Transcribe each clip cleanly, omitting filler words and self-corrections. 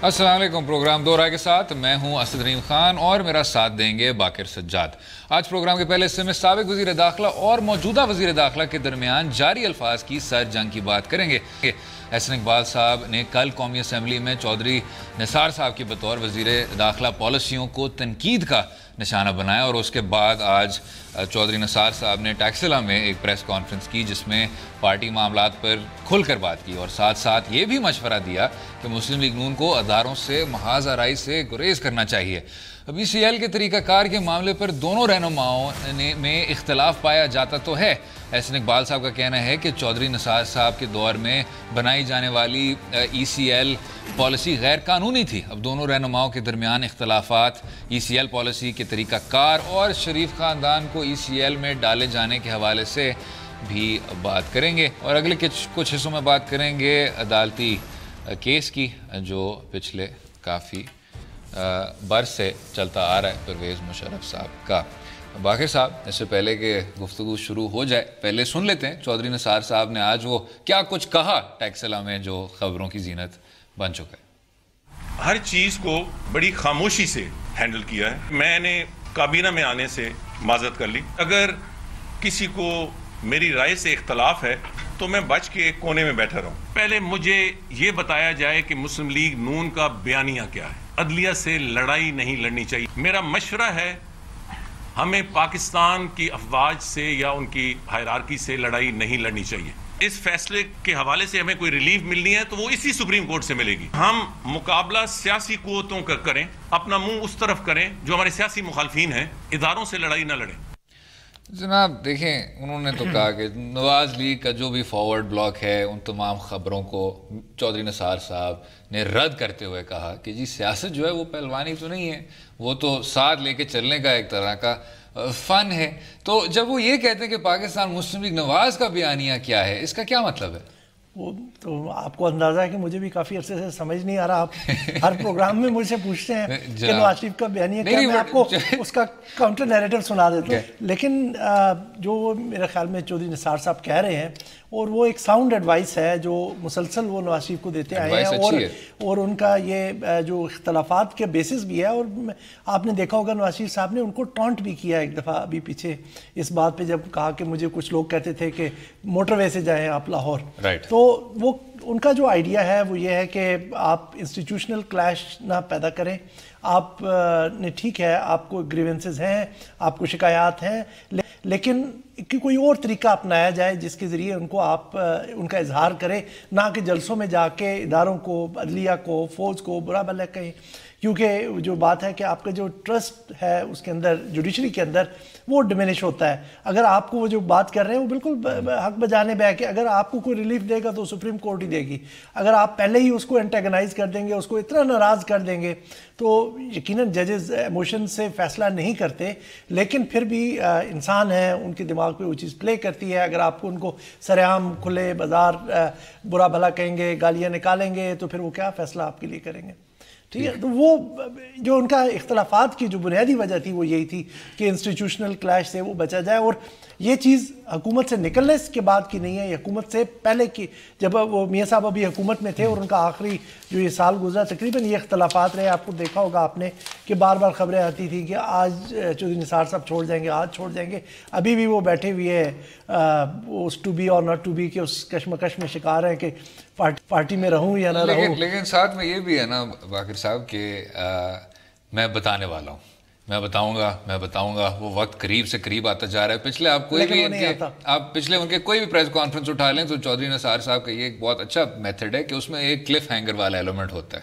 السلام علیکم. پروگرام دو رائے کے ساتھ میں ہوں اسد رحیم خان اور میرا ساتھ دیں گے باقر سجاد. آج پروگرام کے پہلے حصے میں سابق وزیر داخلہ اور موجودہ وزیر داخلہ کے درمیان جاری الفاظ کی سر جنگ کی بات کریں گے. احسن اقبال صاحب نے کل قومی اسمبلی میں چودھری نثار صاحب کی بطور وزیر داخلہ پالیسیوں کو تنقید کا نشانہ بنایا اور اس کے بعد آج چودھری نثار صاحب نے ٹیکسلا میں ایک پریس کانفرنس کی جس میں پارٹی معاملات پر کھل کر بات کی اور ساتھ ساتھ یہ بھی مشورہ دیا کہ مسلم لیگ نون کو اداروں سے محاذ آرائی سے گریز کرنا چاہیے. ابھی سی ایل کے طریقہ کار کے معاملے پر دونوں رہنماؤں میں اختلاف پایا جاتا تو ہے. احسن اقبال صاحب کا کہنا ہے کہ چودھری نثار صاحب کے دور میں بنائی جانے والی ای سی ایل پالیسی غیر قانونی تھی. اب دونوں رہنماؤں کے درمیان اختلافات ای سی ایل پالیسی کے طریقہ کار اور شریف خاندان کو ای سی ایل میں ڈالے جانے کے حوالے سے بھی بات کریں گے اور اگلے کچھ حصوں میں بات کریں گے عدالتی کیس کی جو پچھلے کافی برس سے چلتا آ رہا ہے پرویز مشرف صاحب کا. باقر صاحب اس سے پہلے کہ گفتگو شروع ہو جائے پہلے سن لیتے ہیں چودھری نثار صاحب نے آج وہ کیا کچھ کہا ٹیکسلا میں جو خبروں کی زینت بن چکا ہے. ہر چیز کو بڑی خاموشی سے ہینڈل کیا ہے. میں نے کابینہ میں آنے سے معذرت کر لی. اگر کسی کو میری رائے سے اختلاف ہے تو میں بچ کے ایک کونے میں بیٹھا رہوں. پہلے مجھے یہ بتایا جائے کہ مسلم لیگ نون کا بیانیہ کیا ہے. عدلیہ سے لڑائی نہیں لڑنی چاہیے. میرا مشورہ ہے ہمیں پاکستان کی افواج سے یا ان کی ہائرارکی سے لڑائی نہیں لڑنی چاہیے. اس فیصلے کے حوالے سے ہمیں کوئی ریلیف ملنی ہے تو وہ اسی سپریم کورٹ سے ملے گی. ہم مقابلہ سیاسی قوتوں کا کریں, اپنا منہ اس طرف کریں جو ہمارے سیاسی مخالفین ہیں, اداروں سے لڑائی نہ لڑیں. جناب دیکھیں انہوں نے تو کہا کہ نواز لیگ کا جو بھی فارورڈ بلاک ہے ان تمام خبروں کو چودھری نثار صاحب نے رد کرتے ہوئے کہا کہ جی سیاست جو ہے وہ پہلوانی تو نہیں ہے, وہ تو ساتھ لے کے چلنے کا ایک طرح کا فن ہے. تو جب وہ یہ کہتے ہیں کہ پاکستان مسلم لیگ نواز کا بیانیہ کیا ہے, اس کا کیا مطلب ہے؟ وہ تو آپ کو اندازہ ہے کہ مجھے بھی کافی عرصے سے سمجھ نہیں آ رہا. آپ ہر پروگرام میں مجھ سے پوچھتے ہیں کہ نواز شریف کا بیانیہ کیا, میں آپ کو اس کا کاؤنٹر نیریٹو سنا دیتا ہوں. لیکن جو میرے خیال میں چودھری نثار صاحب کہہ رہے ہیں اور وہ ایک ساؤنڈ ایڈوائس ہے جو مسلسل وہ نواز شریف کو دیتے آئے ہیں اور ان کا یہ جو اختلافات کے بیسس بھی ہے. اور آپ نے دیکھا ہوگا نواز شریف صاحب نے ان کو ٹانٹ بھی کیا ایک دفعہ ابھی پیچھے اس بات پہ جب کہا کہ مجھے کچھ لوگ کہتے تھے کہ موٹر وے سے جائیں آپ لاہور. تو وہ ان کا جو آئیڈیا ہے وہ یہ ہے کہ آپ انسٹیٹیوشنل کلیش نہ پیدا کریں. آپ نے ٹھیک ہے آپ کو گریونسز ہیں, آپ کو شکایات ہیں, لیکن کوئی اور طریقہ اپنایا جائے جس کے ذریعے ان کو آپ ان کا اظہار کریں, نہ کہ جلسوں میں جا کے اداروں کو, عدلیہ کو, فوج کو برا بھلا کہیں. کیونکہ جو بات ہے کہ آپ کا جو ٹرسٹ ہے اس کے اندر جوڈیشری کے اندر وہ ڈیمینش ہوتا ہے. اگر آپ کو وہ جو بات کر رہے ہیں وہ بالکل حق بجانے بہ کے اگر آپ کو کوئی ریلیف دے گا تو سپریم کورٹ ہی دے گی. اگر آپ پہلے ہی اس کو انٹیگنائز کر دیں گے, اس کو اتنا ناراض کر دیں گے تو یقیناً ججز ایموشن سے فیصلہ نہیں کرتے, لیکن پھر بھی انسان ہیں, ان کے دماغ پہ وہ چیز پلے کرتی ہے. اگر آپ کو ان کو سرعام کھلے بازار برا بھلا کہیں گے, گالیاں نکالیں گے تو پھر وہ کیا فیصلہ آپ کے لیے کریں گے. ٹھیک ہے, تو وہ جو ان کا اختلافات کی جو بنیادی وجہ تھی وہ یہی تھی کہ انسٹیٹیوشنل کلیش سے وہ بچا جائے. اور یہ چیز حکومت سے نکلنے کے بعد کی نہیں ہے, یہ حکومت سے پہلے کی, جب وہ میاں صاحب ابھی حکومت میں تھے اور ان کا آخری جو یہ سال گزرا تقریباً یہ اختلافات رہے. آپ کو دیکھا ہوگا آپ نے کہ بار بار خبریں آتی تھیں کہ آج چودھری نثار صاحب چھوڑ جائیں گے, آج چھوڑ جائیں گے. ابھی بھی وہ بیٹھے ہوئے اس ٹو بی اور ناٹ ٹو بی کے اس کشمکش میں شکار ہیں کہ پارٹی میں رہوں یا نہ رہوں. لیکن ساتھ میں یہ بھی ہے نا باقر صاحب کہ میں بتانے والا ہوں, میں بتاؤں گا, وہ وقت قریب سے قریب آتا جا رہا ہے. پچھلے آپ کوئی بھی پچھلے ان کے کوئی بھی پریس کانفرنس اٹھا لیں تو چودھری نثار صاحب کا یہ ایک بہت اچھا میتھڈ ہے کہ اس میں ایک کلف ہینگر والا ایلیمنٹ ہوتا ہے.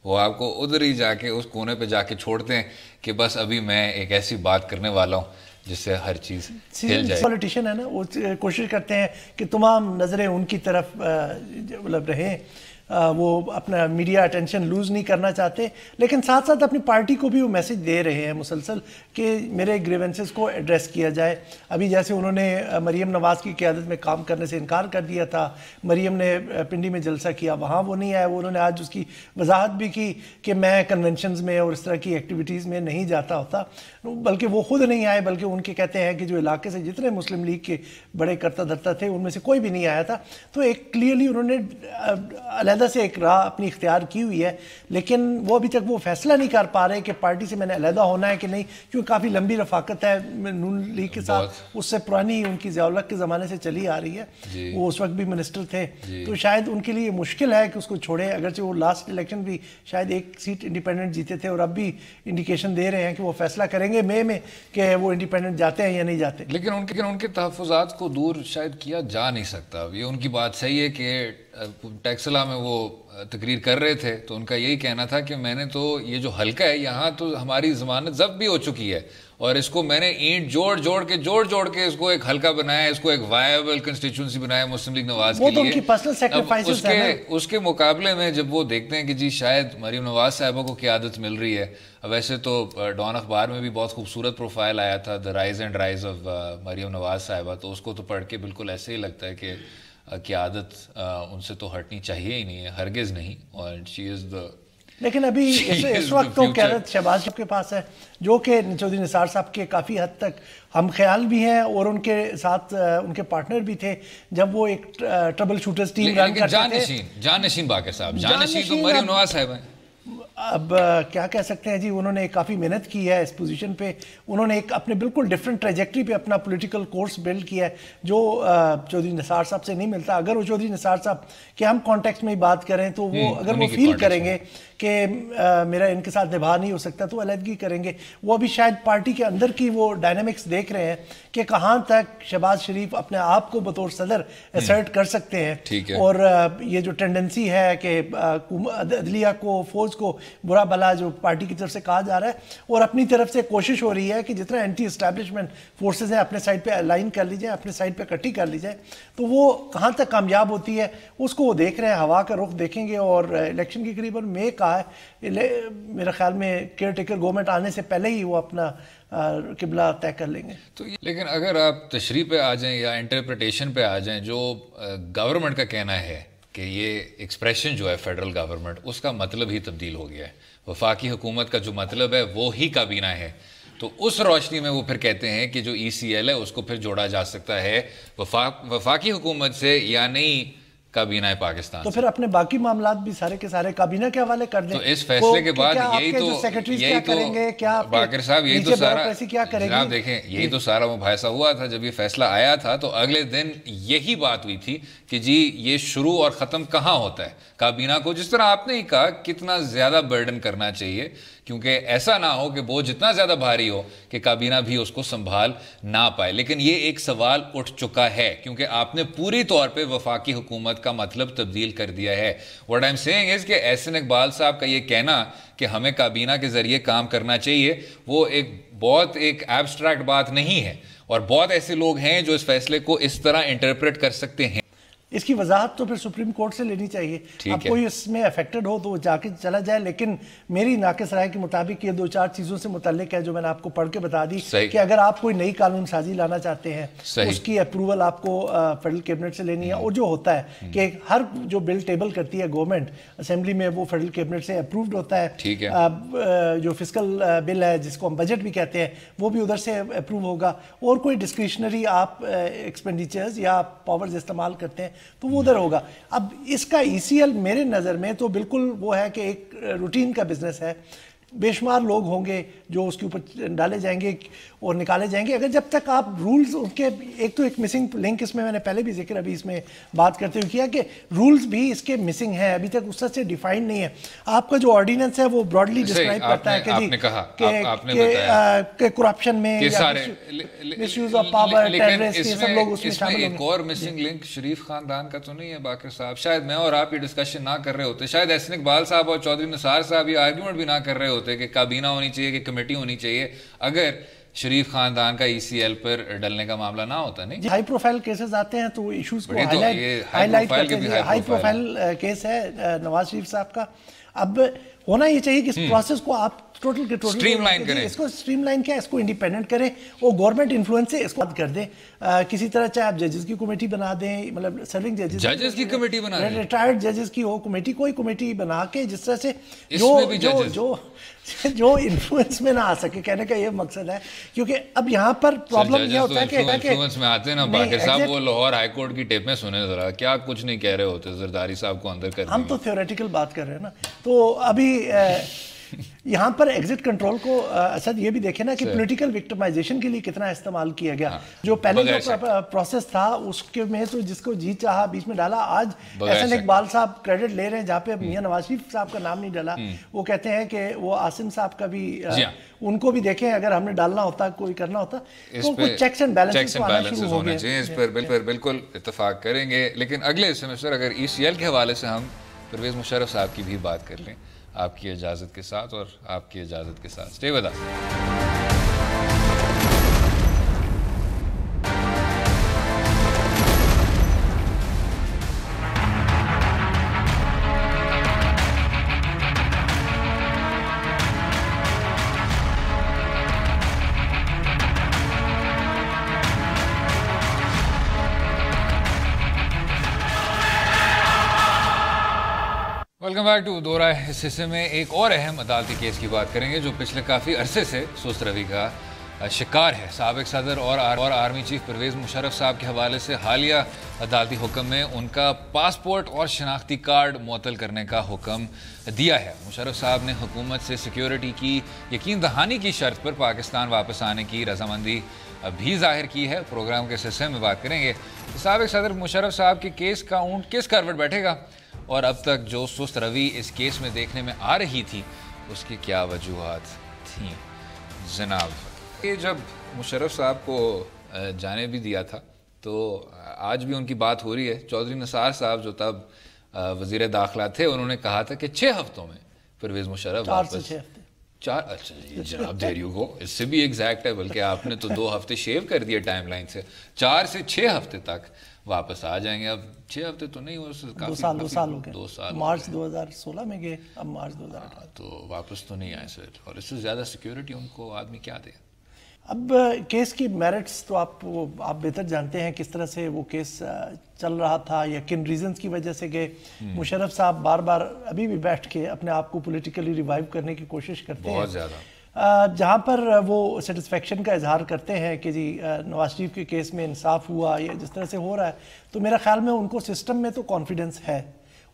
وہ آپ کو ادھر ہی جا کے اس کونے پہ جا کے چھوڑتے ہیں کہ بس ابھی میں ایک ایسی بات کرنے والا ہوں جس سے ہر چیز ہل جائے. پولیٹیشین ہے نا, وہ کوشش کرتے ہیں کہ تمام نظریں ان کی طرف مطلب رہیں, وہ اپنا میڈیا اٹینشن لوز نہیں کرنا چاہتے, لیکن ساتھ ساتھ اپنی پارٹی کو بھی وہ میسج دے رہے ہیں مسلسل کہ میرے گریونسز کو ایڈریس کیا جائے. ابھی جیسے انہوں نے مریم نواز کی قیادت میں کام کرنے سے انکار کر دیا تھا, مریم نے پنڈی میں جلسہ کیا, وہاں وہ نہیں آئے. انہوں نے آج اس کی وضاحت بھی کی کہ میں کنونشنز میں اور اس طرح کی ایکٹیویٹیز میں نہیں جاتا ہوتا, بلکہ وہ خود نہیں آئے, بلکہ ان کے کہتے ہیں کہ جو علاقے سے جتنے مسلم لیگ کے بڑے کرتا دھرتا تھے ان میں سے کوئی بھی نہیں آیا تھا. تو ایک کلیئرلی انہوں نے علیحدہ باقاعدہ سے ایک راہ اپنی اختیار کی ہوئی ہے، لیکن وہ ابھی تک وہ فیصلہ نہیں کر پا رہے کہ پارٹی سے میں نے علیحدہ ہونا ہے کہ نہیں، کیونکہ کافی لمبی رفاقت ہے نون لیگ کے ساتھ، اس سے پرانی ان کی ضیاء الحق کے زمانے سے چلی آ رہی ہے، وہ اس وقت بھی منسٹر تھے، تو شاید ان کے لیے مشکل ہے کہ اس کو چھوڑے، اگرچہ وہ لاسٹ الیکشن بھی شاید ایک سیٹ انڈیپینڈنٹ جیتے تھے اور اب بھی انڈیکیشن دے رہے ہیں کہ وہ فیصلہ کریں گے مئی میں کہ وہ انڈیپینڈنٹ جاتے ہیں یا نہیں جاتے. لیکن ان کے تحفظات کو دور شاید کیا جا نہیں سکتا. یہ ان کی بات صحیح ہے کہ ٹیکسلا میں وہ تقریر کر رہے تھے تو ان کا یہی کہنا تھا کہ میں نے تو یہ جو حلقہ ہے یہاں تو ہماری ضمانت ضبط بھی ہو چکی ہے اور اس کو میں نے اینٹ جوڑ کے اس کو ایک حلقہ بنایا ہے, اس کو ایک وائبل کنسٹیچوئنسی بنایا مسلم لیگ نواز کے لیے. اس کے مقابلے میں جب وہ دیکھتے ہیں کہ جی شاید مریم نواز صاحبہ کو قیادت مل رہی ہے, ویسے تو ڈان اخبار میں بھی بہت خوبصورت پروفائل آیا تھا the rise and rise of Maryam Nawaz sahiba, تو اس کو تو پڑھ کے بالکل ایسے ہی لگتا ہے کہ قیادت ان سے تو ہٹنی چاہیے ہی نہیں ہے, ہرگز نہیں. اور شی از دا لیکن ابھی اس وقت تو قیادت شہباز شریف کے پاس ہے جو کہ چودھری نثار صاحب کے کافی حد تک ہم خیال بھی ہیں اور ان کے ساتھ ان کے پارٹنر بھی تھے جب وہ ایک ٹربل شوٹرز ٹیم رن کرتے تھے. جانشین باقر صاحب, جانشین تو مریم نواز صاحب ہیں. اب کیا کہہ سکتے ہیں جی, انہوں نے کافی محنت کی ہے اس پوزیشن پہ, انہوں نے ایک اپنے بالکل ڈیفرنٹ ٹریجیکٹری پہ اپنا پولیٹیکل کورس بلڈ کیا ہے جو چودھری نثار صاحب سے نہیں ملتا. اگر وہ چودھری نثار صاحب کے ہم کانٹیکسٹ میں ہی بات کریں تو وہ اگر وہ فیل کریں گے کہ میرا ان کے ساتھ نبھا نہیں ہو سکتا تو علیحدگی کریں گے. وہ ابھی شاید پارٹی کے اندر کی وہ ڈائنامکس دیکھ رہے ہیں کہ کہاں تک شہباز شریف اپنے آپ کو بطور صدر اسرٹ کر سکتے ہیں, اور یہ جو ٹینڈنسی ہے کہ عدلیہ کو فوج کو برا بلا جو پارٹی کی طرف سے کہا جا رہا ہے اور اپنی طرف سے کوشش ہو رہی ہے کہ جتنا اینٹی اسٹیبلشمنٹ فورسز ہیں اپنے سائڈ پہ الائن کر لی جائیں, اپنے سائڈ پہ اکٹھی کر لی جائیں, تو وہ کہاں تک کامیاب ہوتی ہے اس کو وہ دیکھ رہے ہیں. ہوا کا رخ دیکھیں گے اور الیکشن کی قریباً میں کہا ہے میرے خیال میں کیئر ٹیکر گورنمنٹ آنے سے پہلے ہی وہ اپنا قبلہ طے کر لیں گے. تو لیکن اگر آپ تشریح پہ آ جائیں یا انٹرپریٹیشن پہ آ جائیں, جو گورنمنٹ کا کہنا ہے کہ یہ ایکسپریشن جو ہے فیڈرل گورنمنٹ اس کا مطلب ہی تبدیل ہو گیا ہے, وفاقی حکومت کا جو مطلب ہے وہ ہی کابینہ ہے, تو اس روشنی میں وہ پھر کہتے ہیں کہ جو ای سی ایل ہے اس کو پھر جوڑا جا سکتا ہے وفاقی حکومت سے یا نہیں کابینہ پاکستان. تو پھر اپنے باقی معاملات بھی سارے کے سارے کابینہ کے حوالے کر دیں. تو اس فیصلے کے بعد یہی تو باقر صاحب یہی تو سارا جناب دیکھیں یہی تو سارا مباحثہ ہوا تھا جب یہ فیصلہ آیا تھا, تو اگلے دن یہی بات ہوئی تھی کہ جی یہ شروع اور ختم کہاں ہوتا ہے کابینہ کو, جس طرح آپ نے ہی کہا کتنا زیادہ برڈن کرنا چاہیے کیونکہ ایسا نہ ہو کہ بوجھ جتنا زیادہ بھاری ہو کہ کابینہ بھی اس کو سنبھال نہ پائے. لیکن یہ ایک سوال اٹھ چکا ہے کیونکہ آپ نے پوری طور پہ وفاقی حکومت کا مطلب تبدیل کر دیا ہے. What I'm saying is کہ احسن اقبال صاحب کا یہ کہنا کہ ہمیں کابینہ کے ذریعے کام کرنا چاہیے وہ بہت ایک ایبسٹریکٹ بات نہیں ہے, اور بہت ایسے لوگ ہیں جو اس فیصلے کو اس طرح انٹرپریٹ کر سکتے ہیں. اس کی وضاحت تو پھر سپریم کورٹ سے لینی چاہیے. اب کوئی اس میں افیکٹڈ ہو تو وہ جا کے چلا جائے, لیکن میری ناقص رائے کے مطابق یہ 2-4 چیزوں سے متعلق ہے جو میں نے آپ کو پڑھ کے بتا دی کہ اگر آپ کوئی نئی قانون سازی لانا چاہتے ہیں اس کی اپروول آپ کو فیڈرل کیبنٹ سے لینی ہے, اور جو ہوتا ہے کہ ہر جو بل ٹیبل کرتی ہے گورنمنٹ اسمبلی میں وہ فیڈرل کیبنٹ سے اپرووڈ ہوتا ہے. جو فسکل بل ہے جس کو ہم بجٹ بھی کہتے ہیں وہ بھی ادھر سے اپروو ہوگا, اور کوئی ڈسکریشنری آپ ایکسپینڈیچرز یا پاورز استعمال کرتے ہیں تو وہ ادھر ہوگا. اب اس کا ای سی ایل میرے نظر میں تو بالکل وہ ہے کہ ایک روٹین کا بزنس ہے, بے شمار لوگ ہوں گے جو اس کے اوپر ڈالے جائیں گے اور نکالے جائیں گے. اگر جب تک آپ رولز ان کے ایک تو ایک مسنگ لنک اس میں نے پہلے بھی ذکر ابھی اس میں بات کرتے ہوئے کیا کہ رولز بھی اس کے مسنگ ہیں, ابھی تک اس طرح سے ڈیفائن نہیں ہے. آپ کا جو آرڈیننس ہے وہ براڈلی ڈسکرائب کرتا ہے کہ جی کہ کرپشن میں مس یوز آف پاور ٹیررسٹ یہ سب لوگ اس میں شامل ہیں. ایک اور مسنگ لنک شریف خاندان کا تو نہیں ہے باقر صاحب, شاید میں اور آپ یہ ڈسکشن نہ کر رہے ہوتے, شاید احسن اقبال صاحب اور چودھری نثار صاحب یہ آرگیومنٹ بھی نہ کر رہے ہوتے کہ کابینہ ہونی چاہیے کہ کمیٹی ہونی چاہیے اگر شریف خاندان کا ای سی ایل پر ڈلنے کا معاملہ نہ ہوتا. نہیں ہائی پروفائل کیسز آتے ہیں تو ایشوز کو ہائی لائٹ کرتے ہیں. ہائی پروفائل کیس ہے نواز شریف صاحب کا. اب ہونا یہ چاہیے کہ اس پروسیس کو آپ ٹوٹل کے ٹوٹل اسٹریم لائن کریں, اس کو اسٹریم لائن کیا, اس کو انڈیپینڈنٹ کریں, وہ گورنمنٹ انفلوئنس سے اس کو بند کر دیں. کسی طرح چاہے آپ ججز کی کمیٹی بنا دیں, مطلب سرونگ ججز کی کمیٹی بنا دیں, ریٹائرڈ ججز کی ہو کمیٹی, کوئی کمیٹی بنا کے جس طرح سے جو انفلوئنس میں نہ آ سکے. کہنے کا یہ مقصد ہے, کیونکہ اب یہاں پر پرابلم یہ ہوتا ہے کہ انفلوئنس میں آتے ہیں نا باقر صاحب, وہ لاہور ہائی کورٹ کی ٹیپ میں سنیں ذرا, کیا کچھ نہیں کہہ رہے ہوتے زرداری صاحب کو اندر کر. ہم تو تھیوریٹیکل بات کر رہے ہیں نا. تو ابھی یہاں پر ایگزٹ کنٹرول کو اسد یہ بھی دیکھیں نا کہ پولیٹیکل وکٹمائزیشن کے لیے کتنا استعمال کیا گیا. جو پہلے جو پروسیس تھا اس کے میں تو جس کو جی چاہا بیچ میں ڈالا. آج احسن اقبال صاحب کریڈٹ لے رہے ہیں جہاں پہ میاں نواز شریف صاحب کا نام نہیں ڈالا. وہ کہتے ہیں کہ وہ عاصم صاحب کا بھی, ان کو بھی دیکھیں اگر ہم نے ڈالنا ہوتا, کوئی کرنا ہوتا تو کچھ چیکس اینڈ بیلنسز ہونے چاہیے. اس پر بالکل اتفاق کریں گے. لیکن اگلے سیمسٹر اگر ای سی ایل کے حوالے سے ہم پرویز مشرف صاحب کی بھی بات کر لیں, آپ کی اجازت کے ساتھ, اور آپ کی اجازت کے ساتھ. Stay with us. Welcome back to دورہ. اس حصے میں ایک اور اہم عدالتی کیس کی بات کریں گے جو پچھلے کافی عرصے سے سست روی کا شکار ہے. سابق صدر اور آرمی چیف پرویز مشرف صاحب کے حوالے سے حالیہ عدالتی حکم میں ان کا پاسپورٹ اور شناختی کارڈ معطل کرنے کا حکم دیا ہے. مشرف صاحب نے حکومت سے سیکیورٹی کی یقین دہانی کی شرط پر پاکستان واپس آنے کی رضامندی بھی ظاہر کی ہے. پروگرام کے حصے میں بات کریں گے سابق صدر مشرف صاحب کے کیس کا اونٹ کس کروٹ بیٹھے گا, اور اب تک جو سست روی اس کیس میں دیکھنے میں آ رہی تھی اس کی کیا وجوہات تھیں. جناب, یہ جب مشرف صاحب کو جانے بھی دیا تھا تو آج بھی ان کی بات ہو رہی ہے. چودھری نثار صاحب جو تب وزیر داخلہ تھے, انہوں نے کہا تھا کہ 6 ہفتوں میں پرویز مشرف واپس. 4 اچھا جی جناب, دیر یو گو, اس سے بھی ایگزیکٹ ہے, بلکہ آپ نے تو 2 ہفتے شیو کر دیے ٹائم لائن سے. 4 سے 6 ہفتے تک واپس آ جائیں گے. اب 6 ہفتے تو نہیں, 2 سال ہو گئے. 2 سال مارچ 2016 میں گئے, اب مارچ 2018 تو واپس تو نہیں آئے سر. اور اس سے زیادہ سیکیورٹی ان کو آدمی کیا دے. اب کیس کی میرٹس تو آپ بہتر جانتے ہیں کس طرح سے وہ کیس چل رہا تھا یا کن ریزنز کی وجہ سے کہ مشرف صاحب بار بار ابھی بھی بیٹھ کے اپنے آپ کو پولیٹیکلی ریوائیو کرنے کی کوشش کرتے ہیں. بہت زیادہ جہاں پر وہ سیٹسفیکشن کا اظہار کرتے ہیں کہ جی نواز شریف کے کیس میں انصاف ہوا یا جس طرح سے ہو رہا ہے, تو میرا خیال میں ان کو سسٹم میں تو کانفیڈنس ہے,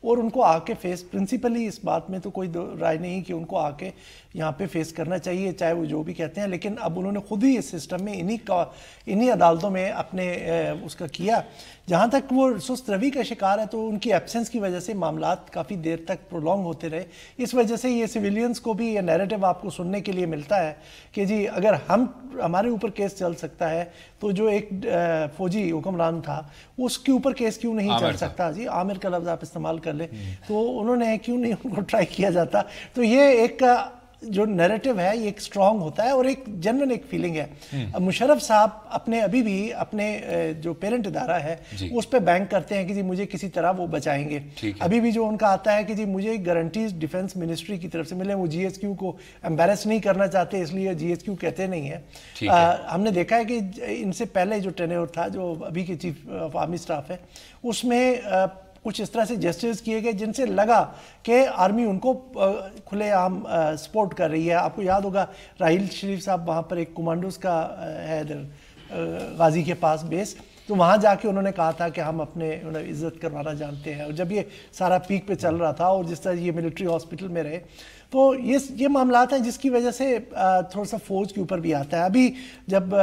اور ان کو آ کے فیس پرنسپلی اس بات میں تو کوئی رائے نہیں کہ ان کو آ کے یہاں پہ فیس کرنا چاہیے چاہے وہ جو بھی کہتے ہیں. لیکن اب انہوں نے خود ہی اس سسٹم میں انہی عدالتوں میں اپنے اس کا کیا. جہاں تک وہ سست روی کا شکار ہے تو ان کی ایبسنس کی وجہ سے معاملات کافی دیر تک پرولونگ ہوتے رہے. اس وجہ سے یہ سویلینز کو بھی یہ نیریٹو آپ کو سننے کے لیے ملتا ہے کہ جی اگر ہمارے اوپر کیس چل سکتا ہے تو جو ایک فوجی حکمران تھا اس کے اوپر کیس کیوں نہیں چل سکتا. جی عامر کا لفظ آپ استعمال کر لیں, تو انہوں نے کیوں نہیں ان کو ٹرائی کیا جاتا. تو یہ ایک جو نیریٹو ہے یہ ایک سٹرونگ ہوتا ہے اور ایک جنون ایک فیلنگ ہے. مشرف صاحب ابھی بھی اپنے جو پیرنٹ ادارہ ہے اس پہ بینک کرتے ہیں کہ جی مجھے کسی طرح وہ بچائیں گے. ابھی بھی جو ان کا آتا ہے کہ جی مجھے گارنٹیز ڈیفنس منسٹری کی طرف سے ملے. وہ جی ایس کیو کو امبیرس نہیں کرنا چاہتے, اس لیے جی ایس کیو کہتے نہیں ہیں. ہم نے دیکھا ہے کہ ان سے پہلے جو ٹینیور تھا, جو ابھی کے چیف آف آرمی اسٹاف ہے, اس میں کچھ اس طرح سے جسٹس کیے گئے جن سے لگا کہ آرمی ان کو کھلے عام سپورٹ کر رہی ہے. آپ کو یاد ہوگا راحیل شریف صاحب وہاں پر ایک کمانڈوز کا ہے غازی کے پاس بیس, تو وہاں جا کے انہوں نے کہا تھا کہ ہم اپنے عزت کروانا جانتے ہیں. اور جب یہ سارا پیک پہ چل رہا تھا اور جس طرح یہ ملٹری ہاسپٹل میں رہے, تو یہ معاملات ہیں جس کی وجہ سے تھوڑا سا فوج کے اوپر بھی آتا ہے. ابھی جب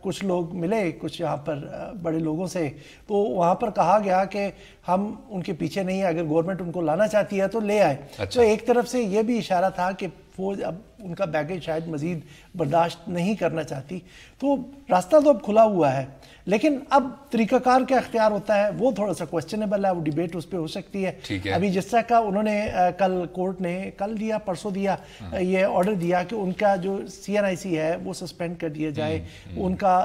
کچھ لوگ ملے کچھ یہاں پر بڑے لوگوں سے, تو وہاں پر کہا گیا کہ ہم ان کے پیچھے نہیں ہیں, اگر گورنمنٹ ان کو لانا چاہتی ہے تو لے آئے. تو ایک طرف سے یہ بھی اشارہ تھا کہ فوج اب ان کا بیگیج شاید مزید برداشت نہیں کرنا چاہتی. تو راستہ تو اب کھلا ہوا ہے, لیکن اب طریقہ کار کیا اختیار ہوتا ہے وہ تھوڑا سا کوسچنیبل ہے, وہ ڈیبیٹ اس پہ ہو سکتی ہے. ابھی جس طرح کا انہوں نے کل کورٹ نے کل دیا پرسوں دیا یہ آرڈر دیا کہ ان کا جو CNIC ہے وہ سسپینڈ کر دیا جائے, ان کا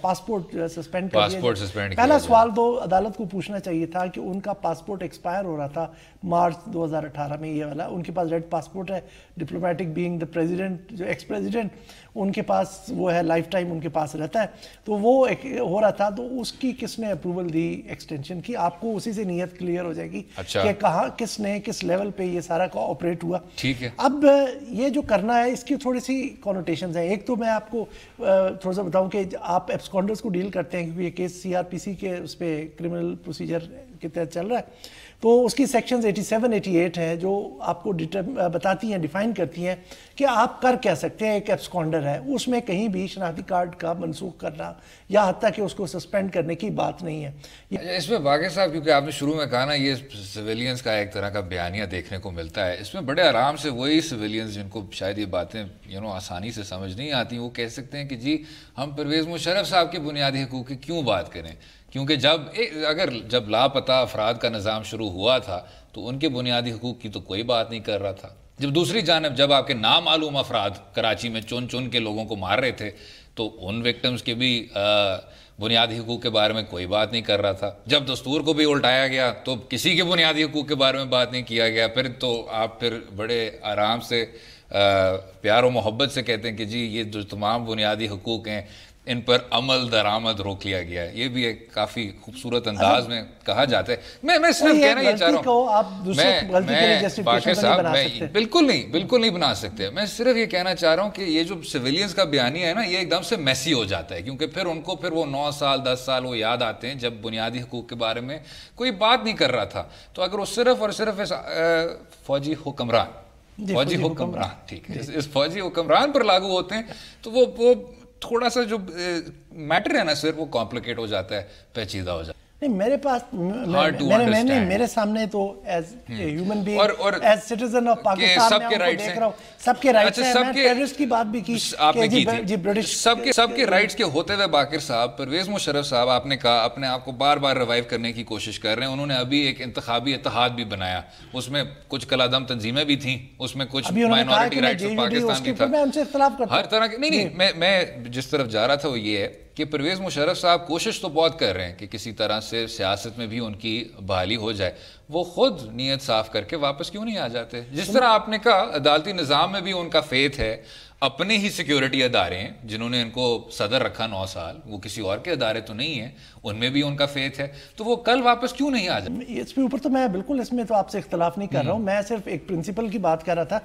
پاسپورٹ سسپینڈ کر دیا جائے. پہلا سوال تو عدالت کو پوچھنا چاہیے تھا کہ ان کا پاسپورٹ ایکسپائر ہو رہا تھا مارچ 2018 میں, یہ والا ان کے پاس ریڈ پاسپورٹ ہے, ڈپلومیٹک بینگ دا پریزیڈنٹ جو ایکس پریزیڈنٹ ان کے پاس وہ ہے, لائف ٹائم ان کے پاس رہتا ہے. تو وہ ہو رہا تھا, تو اس کی کس نے اپروول دی ایکسٹینشن کی, آپ کو اسی سے نیت کلیئر ہو جائے گی کہ کہاں کس نے کس لیول پہ یہ سارا کا آپریٹ ہوا. اب یہ جو کرنا ہے اس کی تھوڑی سی کونوٹیشنز ہیں. ایک تو میں آپ کو تھوڑا سا بتاؤں کہ آپ ایبسکونڈرز کو ڈیل کرتے ہیں کیونکہ یہ کیس CRPC کے اس پہ کرمنل پروسیجر کے تحت چل رہا ہے, تو اس کی سیکشنز 87-88 ہیں جو آپ کو بتاتی ہیں, ڈیفائن کرتی ہیں کہ آپ کر کیا سکتے ہیں. ایک ایبسکونڈر ہے, اس میں کہیں بھی شناختی کارڈ کا منسوخ کرنا یا حتیٰ کہ اس کو سسپینڈ کرنے کی بات نہیں ہے. اس میں باقر صاحب کیونکہ آپ نے شروع میں کہا نا یہ سویلینز کا ایک طرح کا بیانیہ دیکھنے کو ملتا ہے, اس میں بڑے آرام سے وہی سویلینز جن کو شاید یہ باتیں آسانی سے سمجھ نہیں آتی وہ کہہ سکتے ہیں کہ جی ہم پرویز مشرف صاحب کے بنیادی حقوق کی کیوں بات کریں, کیونکہ جب لاپتہ افراد کا نظام شروع ہوا تھا تو ان کے بنیادی حقوق کی تو کوئی بات نہیں کر رہا تھا. جب دوسری جانب جب آپ کے نامعلوم افراد کراچی میں چن کے لوگوں کو مار رہے تھے تو ان وکٹمز کے بھی بنیادی حقوق کے بارے میں کوئی بات نہیں کر رہا تھا. جب دستور کو بھی الٹایا گیا تو کسی کے بنیادی حقوق کے بارے میں بات نہیں کیا گیا. پھر تو آپ پھر بڑے آرام سے پیار و محبت سے کہتے ہیں کہ جی یہ جو تمام بنیادی حقوق ہیں ان پر عمل درآمد روک لیا گیا ہے. یہ بھی ایک کافی خوبصورت انداز میں کہا جاتا ہے. میں صرف کہنا یہ چاہ رہا ہوں, باقر صاحب میں بالکل نہیں بنا سکتے. میں صرف یہ کہنا چاہ رہا ہوں کہ یہ جو سویلینز کا بیانیہ ہے نا یہ ایک دم سے میسی ہو جاتا ہے, کیونکہ پھر ان کو پھر وہ 9 سال 10 سال وہ یاد آتے ہیں جب بنیادی حقوق کے بارے میں کوئی بات نہیں کر رہا تھا. تو اگر وہ صرف اور صرف فوجی حکمران ٹھیک ہے اس فوجی حکمران پر لاگو ہوتے ہیں تو وہ تھوڑا سا جو میٹر ہے نا صرف وہ کمپلیکیٹ ہو جاتا ہے, پیچیدہ ہو جاتا ہے. نہیں میرے پاس میرے سامنے تو as human being as citizen of Pakistan سب کے رائٹس ہیں, سب کے رائٹس ہیں. میں ٹیررسٹ کی بات بھی کی آپ نے کی تھی, سب کے رائٹس کے ہوتے ہوئے باقر صاحب پرویز مشرف صاحب آپ نے کہا اپنے آپ کو بار بار ریوائیو کرنے کی کوشش کر رہے ہیں. انہوں نے ابھی ایک انتخابی اتحاد بھی بنایا, اس میں کچھ کلادم تنظیمیں بھی تھیں, اس میں کچھ مائنورٹی رائٹس آف پاکستان بھی تھا, ہر طرح کے. نہیں میں جس طرف جا رہا تھا وہ یہ ہے کہ پرویز مشرف صاحب کوشش تو بہت کر رہے ہیں کہ کسی طرح سے سیاست میں بھی ان کی بحالی ہو جائے. وہ خود نیت صاف کر کے واپس کیوں نہیں آ جاتے؟ جس طرح آپ نے کہا عدالتی نظام میں بھی ان کا فیتھ ہے, اپنے ہی سیکیورٹی ادارے ہیں جنہوں نے ان کو صدر رکھا 9 سال, وہ کسی اور کے ادارے تو نہیں ہیں, ان میں بھی ان کا فیتھ ہے, تو وہ کل واپس کیوں نہیں آ جاتے؟ اس پہ اوپر تو میں بالکل اس میں تو آپ سے اختلاف نہیں کر رہا ہوں, میں صرف ایک پرنسپل کی بات کر رہا تھا.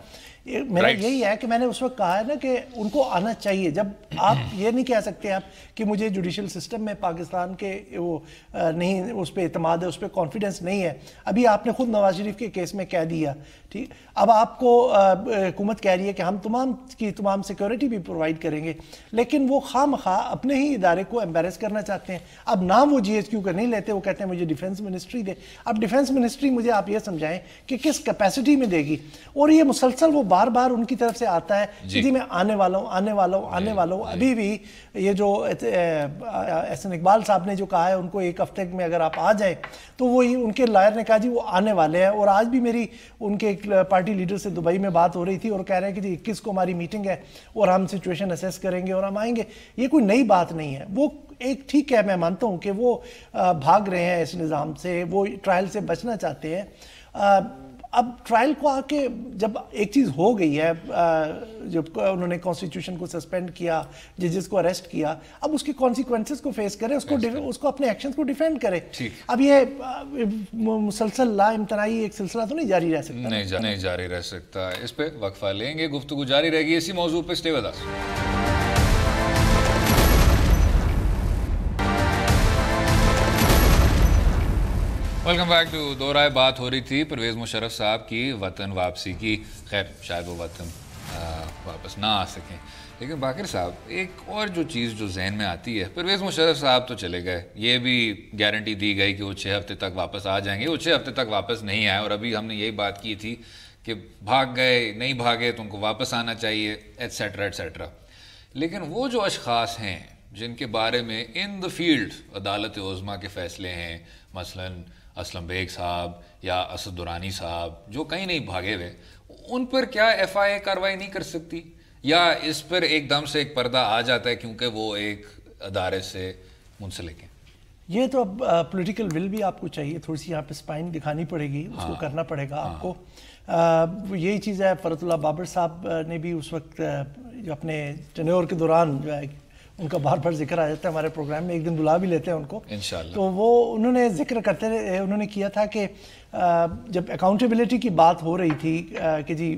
میرا یہی ہے کہ میں نے اس وقت کہا ہے نا کہ ان کو آنا چاہیے. جب آپ یہ نہیں کہہ سکتے آپ کہ مجھے جوڈیشل سسٹم میں پاکستان کے وہ نہیں, اس پہ اعتماد ہے, اس پہ کانفیڈنس نہیں ہے. ابھی آپ نے خود نواز شریف کے کیس میں کہہ دیا, ٹھیک, اب آپ کو حکومت کہہ رہی ہے کہ ہم تمام سیکورٹی بھی پرووائڈ کریں گے, لیکن وہ خواہ مخواہ اپنے ہی ادارے کو ایمبیرس کرنا چاہتے ہیں. اب نام وہ GHQ کا نہیں لیتے, وہ کہتے ہیں مجھے ڈیفنس منسٹری دے. اب ڈیفنس منسٹری مجھے آپ یہ سمجھائیں کہ کس کیپیسٹی میں دے گی, اور یہ مسلسل وہ بار بار ان کی طرف سے آتا ہے جی میں آنے والا ہوں. ابھی بھی یہ جو احسن اقبال صاحب نے جو کہا ہے ان کو 1 ہفتے میں اگر آپ آ جائیں تو وہی ان کے لائر نے کہا جی وہ آنے والے ہیں. اور آج بھی میری ان کے ایک پارٹی لیڈر سے دبئی میں بات ہو رہی تھی اور کہہ رہے ہیں کہ جی 21 کو ہماری میٹنگ ہے اور ہم سچویشن اسیس کریں گے اور ہم آئیں گے. یہ کوئی نئی بات نہیں ہے. وہ ایک ٹھیک ہے, میں مانتا ہوں کہ وہ بھاگ رہے ہیں اس نظام سے, وہ ٹرائل سے بچنا چاہتے ہیں. اب ٹرائل کو آ کے جب ایک چیز ہو گئی ہے, جب انہوں نے کانسٹیٹیوشن کو سسپینڈ کیا, ججز کو اریسٹ کیا, اب اس کے کانسیکوینسز کو فیس کرے, اس کو اپنے ایکشنز کو ڈیفینڈ کرے. اب یہ مسلسل لا امتناعی ایک سلسلہ تو نہیں جاری رہ سکتا, نہیں جاری رہ سکتا. اس پہ وقفہ لیں گے, گفتگو جاری رہے گی اسی موضوع پہ. Stay with us. Welcome back to Do Raaye. بات ہو رہی تھی پرویز مشرف صاحب کی وطن واپسی کی. خیر شاید وہ وطن واپس نہ آ سکیں, لیکن باقر صاحب ایک اور جو چیز جو ذہن میں آتی ہے, پرویز مشرف صاحب تو چلے گئے, یہ بھی گارنٹی دی گئی کہ وہ 6 ہفتے تک واپس آ جائیں گے, وہ 6 ہفتے تک واپس نہیں آئے. اور ابھی ہم نے یہی بات کی تھی کہ بھاگ گئے, نہیں بھاگے تو ان کو واپس آنا چاہیے, ایٹسیٹرا ایٹسیٹرا. لیکن وہ جو اشخاص ہیں جن کے بارے میں ان دا فیلڈ عدالت عظمیٰ کے فیصلے ہیں, مثلاً اسلم بیگ صاحب یا اسد درانی صاحب, جو کہیں نہیں بھاگے ہوئے, ان پر کیا ایف آئی اے کارروائی نہیں کر سکتی, یا اس پر ایک دم سے ایک پردہ آ جاتا ہے کیونکہ وہ ایک ادارے سے منسلک ہیں؟ یہ تو اب پولیٹیکل ول بھی آپ کو چاہیے, تھوڑی سی یہاں پہ اسپائن دکھانی پڑے گی, اس کو کرنا پڑے گا آپ کو. یہی چیز ہے, فرت اللہ بابر صاحب نے بھی اس وقت جو اپنے ٹینیور کے دوران جو ہے ان کا بار بار ذکر آ جاتا ہے ہمارے پروگرام میں, ایک دن بلا بھی لیتے ہیں ان کو انشاءاللہ. تو وہ انہوں نے ذکر کرتے رہے, انہوں نے کیا تھا کہ جب اکاؤنٹیبلٹی کی بات ہو رہی تھی کہ جی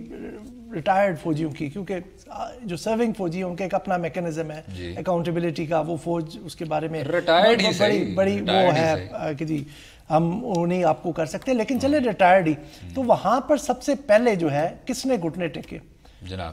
ریٹائرڈ فوجیوں کی, کیونکہ جو سرونگ فوجی ہیں ان کا ایک اپنا میکینزم ہے اکاؤنٹیبلٹی کا, وہ فوج اس کے بارے میں بڑی وہ ہے کہ جی ہم نہیں آپ کو کر سکتے, لیکن چلے ریٹائرڈ ہی. تو وہاں پر سب سے پہلے جو ہے کس نے گھٹنے ٹیکے؟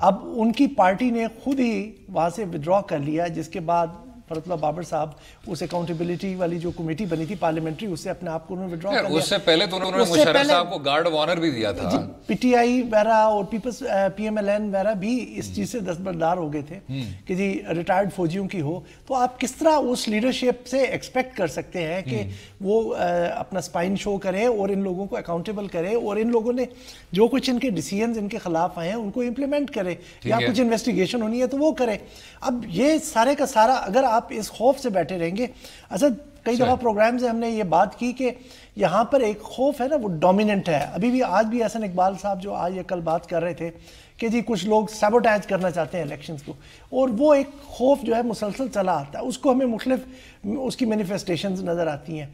اب ان کی پارٹی نے خود ہی وہاں سے ودرا کر لیا, جس کے بعد فرت اللہ بابر صاحب اس اکاؤنٹیبلٹی والی جو کمیٹی بنی تھی پارلیمنٹری, اس سے اپنے آپ کو انہوں نے ودرا کر لیا. اس سے پہلے تو انہوں نے مشرف صاحب کو گارڈ آف آنر بھی دیا تھا. پی ٹی آئی وغیرہ اور peoples P M L N وغیرہ بھی اس چیز سے دستبردار ہو گئے تھے کہ جی ریٹائرڈ فوجیوں کی ہو. تو آپ کس طرح اس لیڈرشپ سے ایکسپیکٹ کر سکتے ہیں کہ وہ اپنا اسپائن شو کرے اور ان لوگوں کو اکاؤنٹیبل کرے, اور ان لوگوں نے جو کچھ ان کے ڈیسیژنز ان کے خلاف آئے ہیں ان کو امپلیمنٹ کرے, یا کچھ انویسٹیگیشن ہونی ہے تو وہ کرے. اب یہ سارے کا سارا اگر آپ اس خوف سے بیٹھے رہیں گے, اصل کئی دفعہ پروگرام سے ہم نے یہ بات کی کہ یہاں پر ایک خوف ہے نا, وہ ڈومیننٹ ہے. ابھی بھی آج بھی حسن اقبال صاحب جو آج یا کل بات کر رہے تھے کہ جی کچھ لوگ سیبوٹیج کرنا چاہتے ہیں الیکشنز کو, اور وہ ایک خوف جو ہے مسلسل چلا آتا ہے. اس کو ہمیں مختلف اس کی مینیفیسٹیشنز نظر آتی ہیں.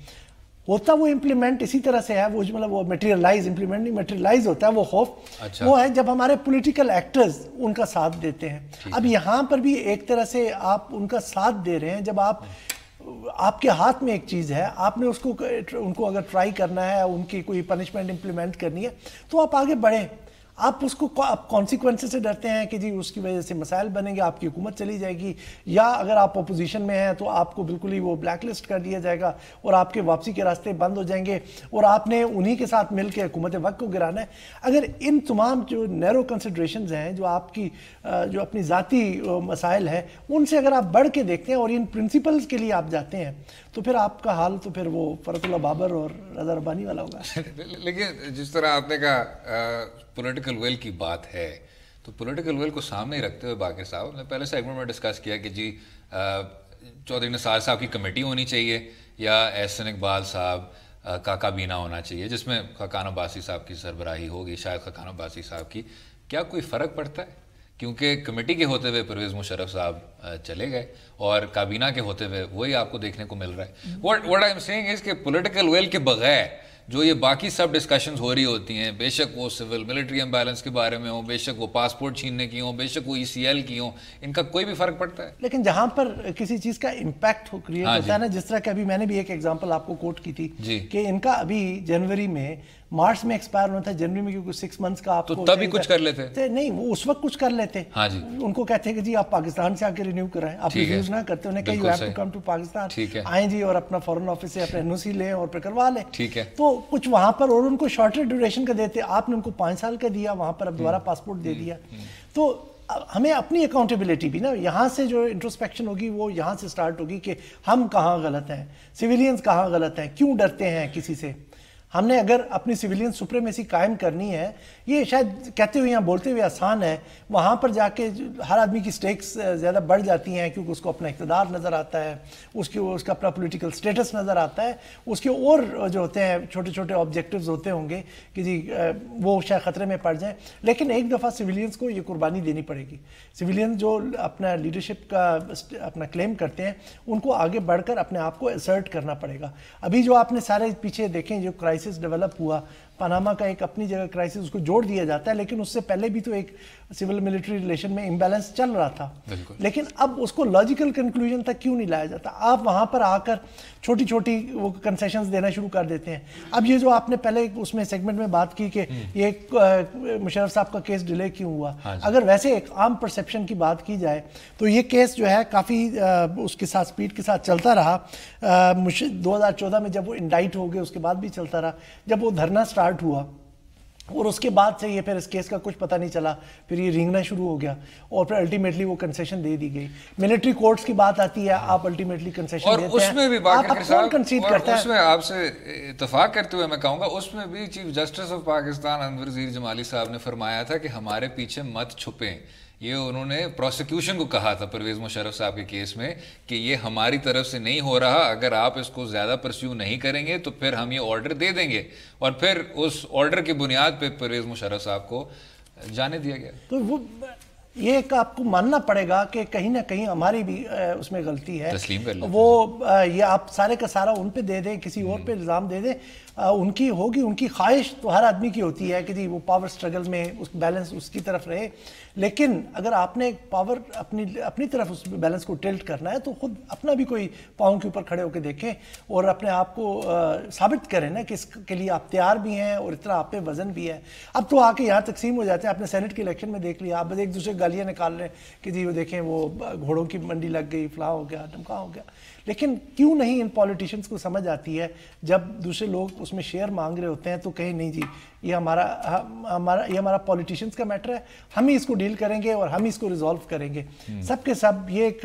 ہوتا وہ امپلیمنٹ اسی طرح سے ہے, وہ مطلب وہ میٹیریلائز, امپلیمنٹ نہیں میٹیریلائز ہوتا ہے وہ خوف. وہ ہے جب ہمارے پولیٹیکل ایکٹرز ان کا ساتھ دیتے ہیں. اب یہاں پر بھی ایک طرح سے آپ ان کا ساتھ دے رہے ہیں, جب آپ کے ہاتھ میں ایک چیز ہے, آپ نے اس کو ان کو اگر ٹرائی کرنا ہے, ان کی کوئی پنشمنٹ امپلیمنٹ کرنی ہے, تو آپ آگے بڑھیں. آپ اس کو کانسیکوینسز سے ڈرتے ہیں کہ جی اس کی وجہ سے مسائل بنیں گے, آپ کی حکومت چلی جائے گی, یا اگر آپ اپوزیشن میں ہیں تو آپ کو بالکل ہی وہ بلیک لسٹ کر دیا جائے گا اور آپ کے واپسی کے راستے بند ہو جائیں گے, اور آپ نے انہی کے ساتھ مل کے حکومت وقت کو گرانا ہے. اگر ان تمام جو نیرو کنسیڈریشنز ہیں, جو آپ کی جو اپنی ذاتی مسائل ہیں, ان سے اگر آپ بڑھ کے دیکھتے ہیں اور ان پرنسپلز کے لیے آپ جاتے ہیں, تو پھر آپ کا حال تو پھر وہ فرت اللہ بابر اور رضا ربانی والا ہوگا. لیکن جس طرح آپ نے کہا پولیٹیکل ویل کی بات ہے, تو پولیٹیکل ویل کو سامنے ہی رکھتے ہوئے باقر صاحب نے پہلے سیگمنٹ میں ڈسکس کیا کہ جی چودھری نثار صاحب کی کمیٹی ہونی چاہیے, یا احسن اقبال صاحب کا کابینہ ہونا چاہیے جس میں خاقان عباسی صاحب کی سربراہی ہوگی, شاید خاقان عباسی صاحب کی. کیا کوئی فرق پڑتا ہے؟ کیونکہ کمیٹی کے ہوتے ہوئے پرویز مشرف صاحب چلے گئے, اور کابینہ کے ہوتے ہوئے وہی آپ کو دیکھنے کو مل رہا ہے. what I'm saying is کہ پولیٹیکل ویل کے بغیر جو یہ باقی سب ڈسکشنز ہو رہی ہوتی ہیں, بے شک وہ سول ملٹری امبیلنس کے بارے میں ہوں, بے شک وہ پاسپورٹ چھیننے کی ہوں, بے شک وہ ECL کی ہوں, ان کا کوئی بھی فرق پڑتا ہے؟ لیکن جہاں پر کسی چیز کا امپیکٹ کریٹ ہوتا ہے نا, جس طرح کہ ابھی میں نے بھی ایک ایگزامپل آپ کو کوٹ کی تھی کہ ان کا ابھی جنوری میں, مارچ میں ایکسپائر ہونا تھا, جنوری میں کیونکہ 6 months کا آپ کو, تو تب ہی کچھ کر لیتے نہیں, وہ اس وقت کچھ کر لیتے. ان کو کہتے ہیں کہ جی آپ پاکستان سے آ کے رینیو کرائیں, آپ ریفیوز نہ کرتے, انہیں کہ you have to come to Pakistan, آئیں جی اور اپنا فورن آفس سے اپنا NOC لیں اور پھر کروا لیں. تو کچھ وہاں پر, اور ان کو شارٹر ڈیوریشن کا دیتے, آپ نے ان کو 5 سال کا دیا, وہاں پر اب دوبارہ پاسپورٹ دے دیا. تو ہمیں اپنی اکاؤنٹیبلٹی بھی نا, یہاں سے جو انٹروسپیکشن ہوگی وہ یہاں سے سٹارٹ ہوگی کہ ہم کہاں غلط ہیں, سویلینز کہاں غلط ہیں, کیوں ڈرتے ہیں کسی سے. ہم نے اگر اپنی سویلین سپریمیسی قائم کرنی ہے, یہ شاید کہتے ہوئے یا بولتے ہوئے آسان ہے, وہاں پر جا کے ہر آدمی کی سٹیکس زیادہ بڑھ جاتی ہیں, کیونکہ اس کو اپنا اقتدار نظر آتا ہے, اس کا اپنا پولیٹیکل سٹیٹس نظر آتا ہے, اس کے اور جو ہوتے ہیں چھوٹے چھوٹے آبجیکٹیوز ہوتے ہوں گے کہ جی وہ شاید خطرے میں پڑ جائیں. لیکن ایک دفعہ سویلینز کو یہ قربانی دینی پڑے گی. سویلین جو اپنا لیڈرشپ کا اپنا کلیم کرتے ہیں, ان کو آگے بڑھ کر اپنے آپ کو اسرٹ کرنا پڑے گا. ابھی جو آپ نے سارے پیچھے دیکھیں جو کرائسس ڈیولپ ہوا, پاناما کا ایک اپنی جگہ کرائسس, اس کو جوڑ دیا جاتا ہے, لیکن اس سے پہلے بھی تو ایک سول ملٹری ریلیشن میں امبیلنس چل رہا تھا. لیکن اب اس کو لاجیکل کنکلوژن تک کیوں نہیں لایا جاتا؟ آپ وہاں پر آ کر چھوٹی چھوٹی وہ کنسیشنز دینا شروع کر دیتے ہیں. اب یہ جو آپ نے پہلے اس میں سیگمنٹ میں بات کی کہ یہ مشرف صاحب کا کیس ڈیلے کیوں ہوا, اگر ویسے ایک عام پرسیپشن کی بات کی جائے تو یہ کیس جو ہے کافی اس کے ساتھ سپیڈ کے ساتھ چلتا رہا. 2014 میں جب وہ انڈائٹ ہو گئے اس کے بعد بھی چلتا رہا. جب وہ دھرنا سٹارٹ ہوا اور اس کے بعد سے یہ پھر اس کیس کا کچھ پتہ نہیں چلا, پھر یہ رینگنا شروع ہو گیا اور پھر الٹیمیٹلی وہ کنسیشن دے دی گئی. ملٹری کورٹس کی بات آتی ہے, آپ الٹیمیٹلی کنسیشن دیتے ہیں, اور اس میں بھی باقر صاحب کنسیڈ کرتا ہے. اس میں آپ سے اتفاق کرتے ہوئے میں کہوں گا, اس میں بھی چیف جسٹس آف پاکستان انور ظہیر جمالی صاحب نے فرمایا تھا کہ ہمارے پیچھے مت چھپیں. یہ انہوں نے پروسیکیوشن کو کہا تھا پرویز مشرف صاحب کے کیس میں کہ یہ ہماری طرف سے نہیں ہو رہا, اگر آپ اس کو زیادہ پرسیو نہیں کریں گے تو پھر ہم یہ آرڈر دے دیں گے, اور پھر اس آرڈر کی بنیاد پہ پرویز مشرف صاحب کو جانے دیا گیا. تو وہ یہ ایک آپ کو ماننا پڑے گا کہ کہیں نہ کہیں ہماری بھی اس میں غلطی ہے. تسلیم کر لیں وہ یہ آپ سارے کا سارا ان پہ دے دیں, کسی اور پہ الزام دے دیں. ان کی ہوگی, ان کی خواہش تو ہر آدمی کی ہوتی ہے کہ جی وہ پاور سٹرگل میں اس بیلنس اس کی طرف رہے, لیکن اگر آپ نے پاور اپنی طرف اس بیلنس کو ٹلٹ کرنا ہے تو خود اپنا بھی کوئی پاؤں کے اوپر کھڑے ہو کے دیکھیں اور اپنے آپ کو ثابت کریں نا کہ اس کے لیے آپ تیار بھی ہیں اور اتنا آپ پہ وزن بھی ہے. اب تو آ کے یہاں تقسیم ہو جاتے ہیں. آپ نے سینٹ کے الیکشن میں دیکھ لیا, آپ ایک دوسرے گالیاں نکال رہے ہیں کہ جی وہ دیکھیں وہ گھوڑوں کی منڈی لگ گئی, فلاں ہو گیا, ڈمکا ہو گیا. لیکن کیوں نہیں ان پولیٹیشنز کو سمجھ آتی ہے جب دوسرے لوگ اس میں شیئر مانگ رہے ہوتے ہیں تو کہیں نہیں جی یہ ہمارا پولیٹیشنز کا میٹر ہے, ہم ہی اس کو ڈیل کریں گے اور ہم ہی اس کو ریزالو کریں گے. سب کے سب یہ ایک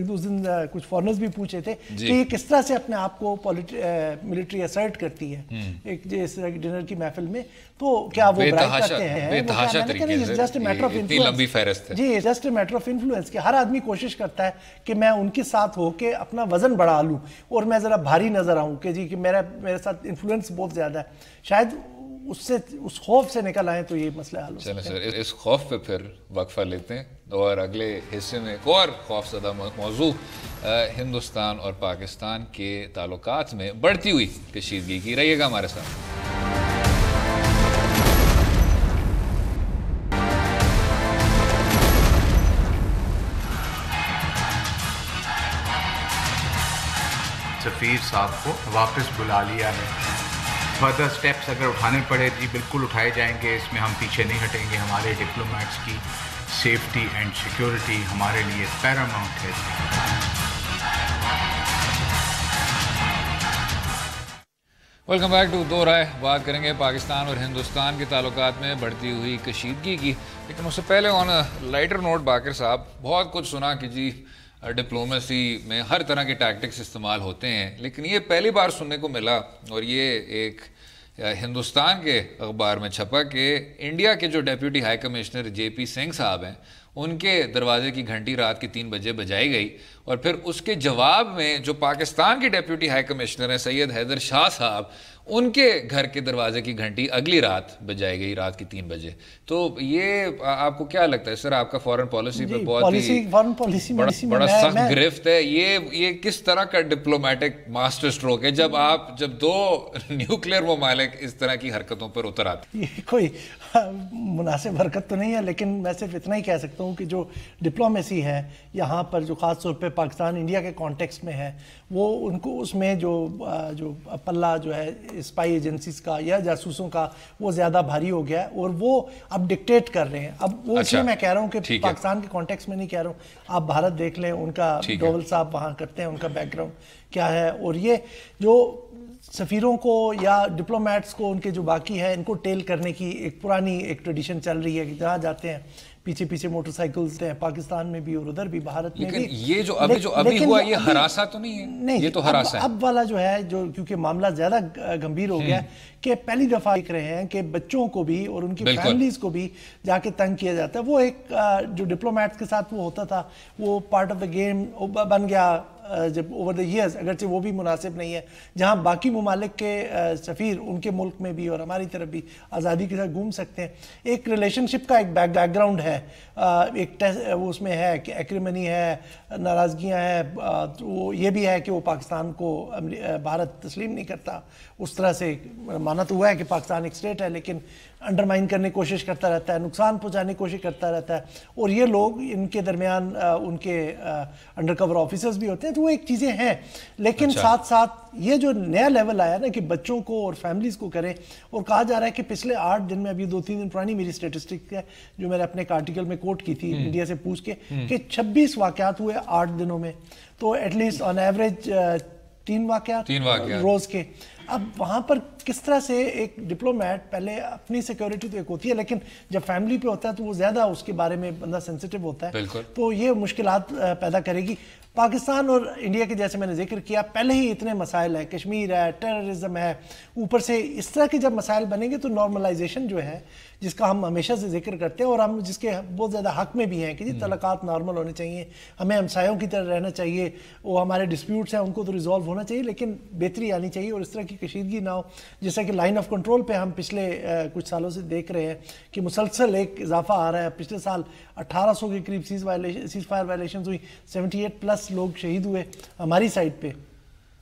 دوسرے دن کچھ فورنرز بھی پوچھے تھے کہ یہ کس طرح سے اپنے آپ کو ملٹری اسرٹ کرتی ہے ایک جیسے ڈنر کی محفل میں, تو کیا وہ برائٹ کرتے ہیں, just a matter of influence. جی just a matter of influence کہ ہر آدمی کوشش کرتا ہے کہ میں ان کے ساتھ ہو کے اپنا وزن بڑھا لوں اور میں ذرا بھاری نظر آؤں کہ جی کہ میرے ساتھ انفلوئنس بہت زیادہ ہے. شاید اس خوف سے نکل آئیں تو یہ مسئلہ حل ہو سکتا ہے. چلیں سر, اس خوف پہ پھر وقفہ لیتے ہیں اور اگلے حصے میں ایک اور خوف زدہ موضوع ہندوستان اور پاکستان کے تعلقات میں بڑھتی ہوئی کشیدگی کی. رہیے گا ہمارے ساتھ. سفیر صاحب کو واپس بلا لیا ہے. فردر سٹیپس اگر اٹھانے پڑے جی بالکل اٹھائے جائیں گے, اس میں ہم پیچھے نہیں ہٹیں گے. ہمارے ڈپلومیٹس کی سیفٹی اینڈ سیکیورٹی ہمارے لیے پیراماؤنٹ ہے. Welcome back to Do Raaye. بات کریں گے پاکستان اور ہندوستان کے تعلقات میں بڑھتی ہوئی کشیدگی کی, لیکن اس سے پہلے آن لائٹر نوٹ باقر صاحب, بہت کچھ سنا کہ جی ڈپلومیسی میں ہر طرح کے ٹیکٹکس استعمال ہوتے ہیں, لیکن یہ پہلی بار سننے کو ملا اور یہ ایک ہندوستان کے اخبار میں چھپا کہ انڈیا کے جو ڈیپیوٹی ہائی کمشنر جے پی سنگھ صاحب ہیں ان کے دروازے کی گھنٹی رات کے 3 بجے بجائی گئی, اور پھر اس کے جواب میں جو پاکستان کے ڈیپیوٹی ہائی کمشنر ہیں سید حیدر شاہ صاحب, ان کے گھر کے دروازے کی گھنٹی اگلی رات بجائی گئی رات کی 3 بجے. تو یہ آپ کو کیا لگتا ہے سر, آپ کا فورن پالیسی پہ بہت ہی بڑا سخت گرفت ہے, یہ کس طرح کا ڈپلومیٹک ماسٹر اسٹروک ہے جب دو نیوکلیئر ممالک اس طرح کی حرکتوں پر اتر آتے ہیں؟ یہ کوئی مناسب حرکت تو نہیں ہے, لیکن میں صرف اتنا ہی کہہ سکتا ہوں کہ جو ڈپلومیسی ہے یہاں پر, جو خاص طور پہ پاکستان انڈیا کے کانٹیکسٹ میں ہے, وہ ان کو اس میں جو پلہ جو ہے اسپائی ایجنسیز کا یا جاسوسوں کا وہ زیادہ بھاری ہو گیا ہے, اور وہ اب ڈکٹیٹ کر رہے ہیں. اب وہ اس لیے میں کہہ رہا ہوں کہ پاکستان کے کانٹیکسٹ میں نہیں کہہ رہا ہوں, آپ بھارت دیکھ لیں, ان کا ڈوول صاحب وہاں کرتے ہیں, ان کا بیک گراؤنڈ کیا ہے, اور یہ جو سفیروں کو یا ڈپلومیٹس کو ان کے جو باقی ہے ان کو ٹیل کرنے کی ایک پرانی ایک ٹریڈیشن چل رہی ہے کہ جہاں جاتے ہیں پیچھے موٹر سائیکلز ہیں, پاکستان میں بھی اور ادھر بھی بھارت میں بھی. یہ جو ابھی ہوا یہ ہراساں تو نہیں ہے, یہ تو ہراساں ہے. اب والا جو ہے جو کیونکہ معاملہ زیادہ گمبھیر ہو گیا ہے کہ پہلی دفعہ دیکھ رہے ہیں کہ بچوں کو بھی اور ان کی فیملیز کو بھی جا کے تنگ کیا جاتا ہے. وہ ایک جو ڈپلومیٹس کے ساتھ وہ ہوتا تھا وہ پارٹ آف دا گیم بن گیا جب اوور دا ایئرز, اگرچہ وہ بھی مناسب نہیں ہے. جہاں باقی ممالک کے سفیر ان کے ملک میں بھی اور ہماری طرف بھی آزادی کے ساتھ گھوم سکتے ہیں, ایک ریلیشن شپ کا ایک بیک گراؤنڈ ہے, ایک اس میں ہے کہ ایکریمنی ہے, ناراضگیاں ہیں, وہ یہ بھی ہے کہ وہ پاکستان کو بھارت تسلیم نہیں کرتا. اس طرح سے مانا تو ہوا ہے کہ پاکستان ایک اسٹیٹ ہے لیکن انڈرمائن کرنے کی کوشش کرتا رہتا ہے, نقصان پہنچانے کی کوشش کرتا رہتا ہے, اور یہ لوگ ان کے درمیان ان کے انڈر کور آفیسرز بھی ہوتے ہیں. تو وہ ایک چیزیں ہیں, لیکن ساتھ ساتھ یہ جو نیا لیول آیا نا کہ بچوں کو اور فیملیز کو کریں, اور کہا جا رہا ہے کہ پچھلے 8 دن میں, ابھی 2-3 دن پرانی میری اسٹیٹسٹک ہے جو میں نے اپنے ایک آرٹیکل میں کوٹ کی تھی میڈیا سے پوچھ کے, کہ 26 واقعات ہوئے 8 دنوں میں, تو ایٹ لیسٹ آن ایوریج 3 واقعات روز کے. اب وہاں پر کس طرح سے ایک ڈپلومیٹ پہلے اپنی سیکیورٹی تو ایک ہوتی ہے لیکن جب فیملی پہ ہوتا ہے تو وہ زیادہ اس کے بارے میں بندہ سینسیٹیو ہوتا ہے, تو یہ مشکلات پیدا کرے گی. پاکستان اور انڈیا کے جیسے میں نے ذکر کیا پہلے ہی اتنے مسائل ہیں, کشمیر ہے, ٹیررزم ہے, اوپر سے اس طرح کے جب مسائل بنیں گے تو نارملائزیشن جو ہے جس کا ہم ہمیشہ سے ذکر کرتے ہیں اور ہم جس کے بہت زیادہ حق میں بھی ہیں کہ جی تعلقات نارمل ہونے چاہیے, ہمیں ہمسایوں کی طرح رہنا چاہیے, وہ ہمارے ڈسپیوٹس ہیں ان کو تو ریزالو ہونا چاہیے لیکن بہتری آنی چاہیے اور اس طرح کی کشیدگی نہ ہو. جیسا کہ لائن آف کنٹرول پہ ہم پچھلے کچھ سالوں سے دیکھ رہے ہیں کہ مسلسل ایک اضافہ آ رہا ہے. پچھلے سال 1800 کے قریب سیز فائر وائلیشنز ہوئی, 78+ لوگ شہید ہوئے ہماری سائڈ پہ.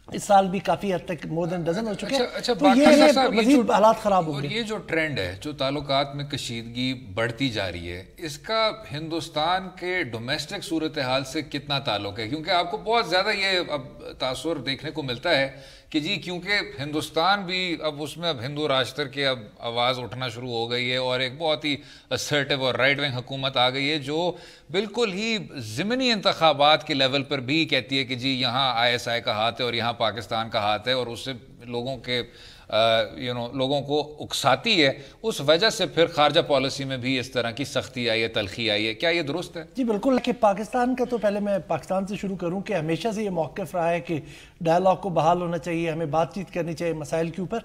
اس سال بھی کافی حد تک more than dozen ہو چکے ہیں, تو یہ مزید حالات خراب ہو گئے. یہ جو ٹرینڈ ہے جو تعلقات میں کشیدگی بڑھتی جا رہی ہے, اس کا ہندوستان کے ڈومیسٹک صورتحال سے کتنا تعلق ہے؟ کیونکہ آپ کو بہت زیادہ یہ اب تاثر دیکھنے کو ملتا ہے کہ جی کیونکہ ہندوستان بھی اب اس میں اب ہندو راشٹر کی اب آواز اٹھنا شروع ہو گئی ہے اور ایک بہت ہی اسرٹیو اور رائٹ ونگ حکومت آ گئی ہے جو بالکل ہی ضمنی انتخابات کے لیول پر بھی کہتی ہے کہ جی یہاں ISI کا ہاتھ ہے اور یہاں پاکستان کا ہاتھ ہے, اور اس سے لوگوں کے لوگوں کو اکساتی ہے. اس وجہ سے پھر خارجہ پالیسی میں بھی اس طرح کی سختی آئی ہے, تلخی آئی ہے. کیا یہ درست ہے؟ جی بالکل, کہ پاکستان کا تو پہلے میں پاکستان سے شروع کروں کہ ہمیشہ سے یہ موقف رہا ہے کہ ڈائلاگ کو بحال ہونا چاہیے, ہمیں بات چیت کرنی چاہیے مسائل کے اوپر.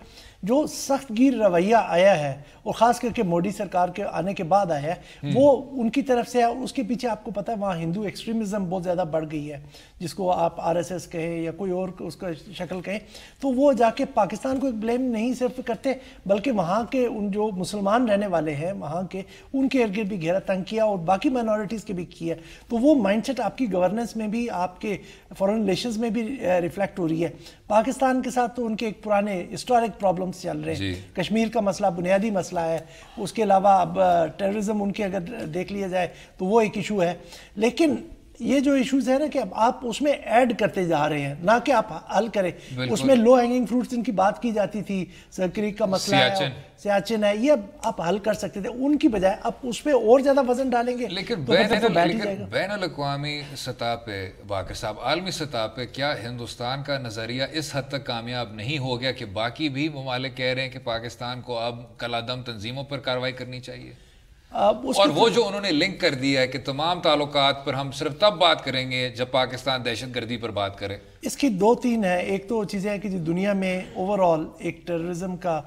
جو سخت گیر رویہ آیا ہے اور خاص کر کے مودی سرکار کے آنے کے بعد آیا ہے وہ ان کی طرف سے ہے. اس کے پیچھے آپ کو پتہ ہے وہاں ہندو ایکسٹریمزم بہت زیادہ بڑھ گئی ہے, جس کو آپ RSS کہیں یا کوئی اور اس کا شکل کہیں, تو وہ جا کے پاکستان کو ایک بلیم نہیں صرف کرتے بلکہ وہاں کے ان جو مسلمان رہنے والے ہیں وہاں کے ان کے ارد گرد بھی گھیرا تنگ کیا اور باقی مائنورٹیز کے بھی کیا. تو وہ مائنڈ سیٹ آپ کی گورننس میں بھی آپ کے فارن ریلیشنز میں بھی ریفلیکٹ ہو رہی ہے. پاکستان کے ساتھ تو ان کے ایک پرانے ہسٹورک پرابلمز چل رہے ہیں. کشمیر کا مسئلہ بنیادی مسئلہ ہے, اس کے علاوہ اب ٹیررزم ان کے اگر دیکھ لیا جائے تو وہ ایک ایشو ہے. لیکن یہ جو ایشوز ہیں نا کہ اب آپ اس میں ایڈ کرتے جا رہے ہیں, نہ کہ آپ حل کریں. اس میں لو ہینگنگ فروٹس جن کی بات کی جاتی تھی, سرکریک کا مسئلہ ہے, سیاچن ہے, یہ اب آپ حل کر سکتے تھے, ان کی بجائے آپ اس پہ اور زیادہ وزن ڈالیں گے. لیکن بین الاقوامی سطح پہ باقر صاحب, عالمی سطح پہ کیا ہندوستان کا نظریہ اس حد تک کامیاب نہیں ہو گیا کہ باقی بھی ممالک کہہ رہے ہیں کہ پاکستان کو اب کالعدم تنظیموں پر کارروائی کرنی چاہیے؟ اور وہ جو انہوں نے لنک کر دیا ہے کہ تمام تعلقات پر ہم صرف تب بات کریں گے جب پاکستان دہشت گردی پر بات کرے. اس کی 2-3 ہیں. ایک تو چیزیں ہیں کہ دنیا میں اوور آل ایک ٹیررزم کا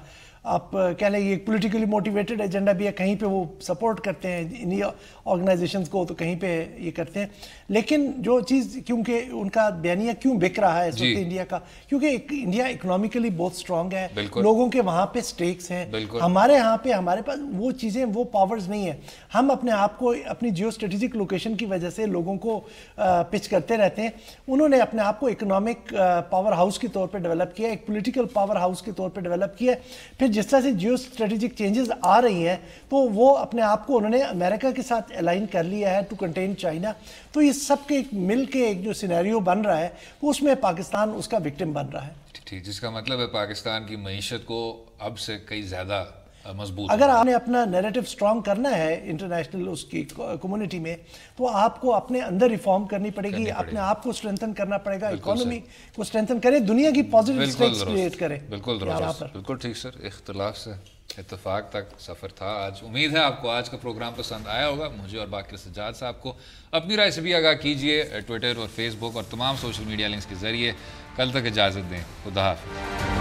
آپ کہہ لیں یہ پولیٹیکلی موٹیویٹڈ ایجنڈا بھی ہے, کہیں پہ وہ سپورٹ کرتے ہیں انہی آرگنائزیشنز کو تو کہیں پہ یہ کرتے ہیں. لیکن جو چیز کیونکہ ان کا بیانیہ کیوں بک رہا ہے اس وقت انڈیا کا, کیونکہ انڈیا اکنامکلی بہت سٹرونگ ہے, لوگوں کے وہاں پہ سٹیکس ہیں. ہمارے یہاں پہ ہمارے پاس وہ چیزیں وہ پاورز نہیں ہیں. ہم اپنے آپ کو اپنی جیو اسٹریٹجک لوکیشن کی وجہ سے لوگوں کو پچ کرتے رہتے ہیں. انہوں نے اپنے آپ کو اکنامک پاور ہاؤس کے طور پہ ڈیولپ کیا, ایک پولیٹیکل پاور ہاؤس کے طور پہ ڈیولپ کیا. پھر جس طرح سے جیو اسٹریٹجک چینجز آ رہی ہیں تو وہ اپنے آپ کو انہوں نے امریکہ کے ساتھ الائن کر لیا ہے ٹو کنٹین چائنا. تو یہ سب کے مل کے ایک جو سینیریو بن رہا ہے اس میں پاکستان اس کا وکٹم بن رہا ہے. ٹھیک, جس کا مطلب ہے پاکستان کی معیشت کو اب سے کئی زیادہ مضبوط, اگر آپ نے اپنا نیریٹو سٹرونگ کرنا ہے انٹرنیشنل اس کی کمیونٹی میں تو آپ کو اپنے اندر ریفارم کرنی پڑے گی, اپنے آپ کو اسٹرینتھن کرنا پڑے گا, اکانومی کو اسٹرینتھن کرے, دنیا کی پازیٹیو اسٹیٹس کریٹ کرے. بالکل درست, بالکل ٹھیک سر. اختلاف سے اتفاق تک سفر تھا آج. امید ہے آپ کو آج کا پروگرام پسند آیا ہوگا. مجھے اور باقر سجاد صاحب کو اپنی رائے سے بھی آگاہ کیجیے ٹویٹر اور فیس بک اور تمام سوشل میڈیا لنکس کے ذریعے. کل تک اجازت دیں, خدا حافظ.